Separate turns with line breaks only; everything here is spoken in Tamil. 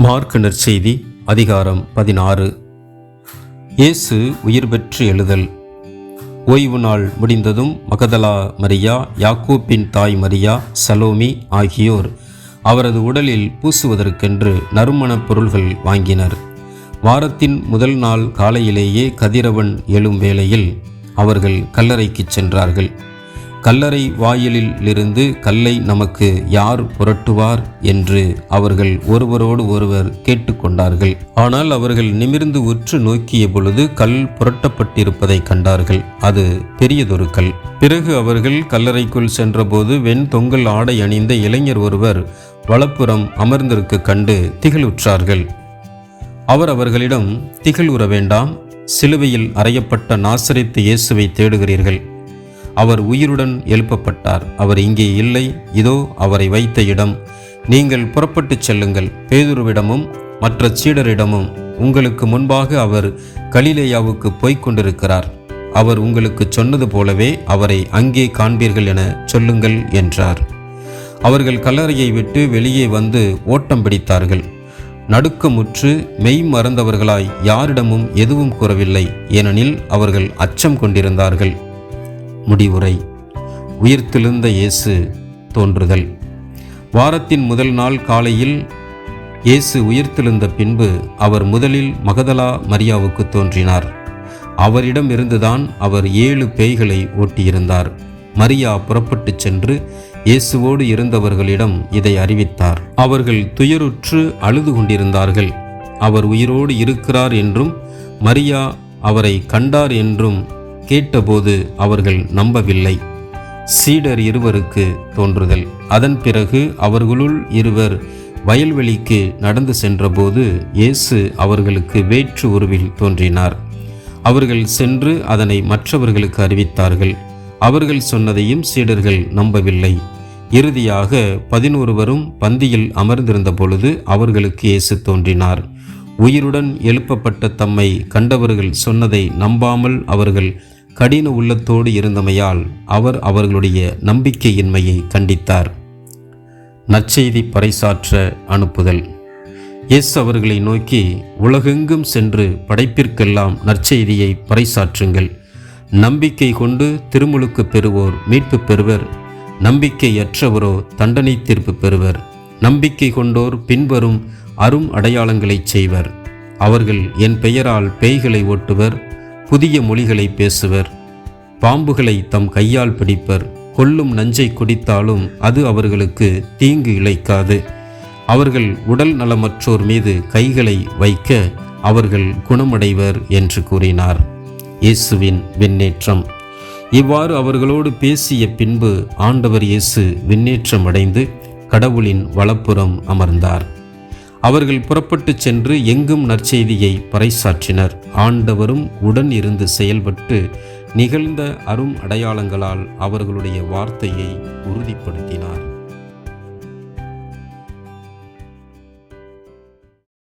மார்க்கு நற்செய்தி அதிகாரம் 16. இயேசு உயிர் பெற்று எழுதல். ஓய்வு நாள் முடிந்ததும் மகதலா மரியா, யாக்கோப்பின் தாய் மரியா, சலோமி ஆகியோர் அவரது உடலில் பூசுவதற்கென்று நறுமணப் பொருள்கள் வாங்கினர். வாரத்தின் முதல் நாள் காலையிலேயே கதிரவன் எழும் வேளையில் அவர்கள் கல்லறைக்குச் சென்றார்கள். கல்லறை வாயிலிலிருந்து கல்லை நமக்கு யார் புரட்டுவார் என்று அவர்கள் ஒருவரோடு ஒருவர் கேட்டுக்கொண்டார்கள். ஆனால் அவர்கள் நிமிர்ந்து உற்று நோக்கிய பொழுது கல் புரட்டப்பட்டிருப்பதை கண்டார்கள். அது பெரியதொரு கல். பிறகு அவர்கள் கல்லறைக்குள் சென்றபோது தொங்கல் ஆடை அணிந்த இளைஞர் ஒருவர் வலப்புறம் அமர்ந்திருக்க கண்டு திகிலுற்றார்கள். அவர் அவர்களிடம், திகிலுற வேண்டாம், சிலுவையில் அறையப்பட்ட நாசரேத்து இயேசுவை தேடுகிறீர்கள். அவர் உயிருடன் எழுப்பப்பட்டார். அவர் இங்கே இல்லை. இதோ அவரை வைத்த இடம். நீங்கள் புறப்பட்டுச் செல்லுங்கள். பேதுருவிடமும் மற்ற சீடரிடமும், உங்களுக்கு முன்பாக அவர் கலிலேயாவுக்கு போய்க் கொண்டிருக்கிறார். அவர் உங்களுக்கு சொன்னது போலவே அவரை அங்கே காண்பீர்கள் என சொல்லுங்கள் என்றார். அவர்கள் கல்லறையை விட்டு வெளியே வந்து ஓட்டம் பிடித்தார்கள். நடுக்கமுற்று மெய் மறந்தவர்களாய் யாரிடமும் எதுவும் கூறவில்லை. ஏனெனில் அவர்கள் அச்சம் கொண்டிருந்தார்கள். முடிவுரை. உயிர்த்தெழுந்த இயேசு தோன்றுதல். வாரத்தின் முதல் நாள் காலையில் இயேசு உயிர்த்தெழுந்த பின்பு அவர் முதலில் மகதலா மரியாவுக்கு தோன்றினார். அவரிடம் இருந்துதான் அவர் 7 பேய்களை ஓட்டியிருந்தார். மரியா புறப்பட்டுச் சென்று இயேசுவோடு இருந்தவர்களிடம் இதை அறிவித்தார். அவர்கள் துயருற்று அழுது கொண்டிருந்தார்கள். அவர் உயிரோடு இருக்கிறார் என்றும் மரியா அவரை கண்டார் என்றும் கேட்டபோது அவர்கள் நம்பவில்லை. சீடர் இருவருக்கு தோன்றுதல். அதன் பிறகு அவர்களுள் இருவர் வயல்வெளிக்கு நடந்து சென்றபோது இயேசு அவர்களுக்கு வேற்று உருவில் தோன்றினார். அவர்கள் சென்று அதனை மற்றவர்களுக்கு அறிவித்தார்கள். அவர்கள் சொன்னதையும் சீடர்கள் நம்பவில்லை. இறுதியாக 11 பந்தியில் அமர்ந்திருந்த பொழுது அவர்களுக்கு இயேசு தோன்றினார். உயிருடன் எழுப்பப்பட்ட தம்மை கண்டவர்கள் சொன்னதை நம்பாமல் அவர்கள் கடின உள்ளத்தோடு இருந்தமையால் அவர் அவர்களுடைய நம்பிக்கையின்மையை கண்டித்தார். நற்செய்தி பறைசாற்ற அனுப்புதல். இயேசு அவர்களை நோக்கி, உலகெங்கும் சென்று படைப்பிற்கெல்லாம் நற்செய்தியை பறைசாற்றுங்கள். நம்பிக்கை கொண்டு திருமுழுக்கு பெறுவோர் மீட்பு பெறுவர். நம்பிக்கையற்றவரோ தண்டனை தீர்ப்பு பெறுவர். நம்பிக்கை கொண்டோர் பின்வரும் அரும் அடையாளங்களைச் செய்வர். அவர்கள் என் பெயரால் பேய்களை ஓட்டுவர், புதிய மொழிகளை பேசுவர், பாம்புகளை தம் கையால் பிடிப்பர், கொல்லும் நஞ்சை குடித்தாலும் அது அவர்களுக்கு தீங்கு இழைக்காது. அவர்கள் உடல் நலமற்றோர் மீது கைகளை வைக்க அவர்கள் குணமடைவர் என்று கூறினார். இயேசுவின் விண்ணேற்றம். இவ்வாறு அவர்களோடு பேசிய பின்பு ஆண்டவர் இயேசு விண்ணேற்றம் அடைந்து கடவுளின் வலப்புறம் அமர்ந்தார். அவர்கள் புறப்பட்டுச் சென்று எங்கும் நற்செய்தியை பறைசாற்றினர். ஆண்டவரும் உடன் இருந்து செயல்பட்டு நிகழ்ந்த அரும் அடையாளங்களால் அவர்களுடைய வார்த்தையை உறுதிப்படுத்தினார்.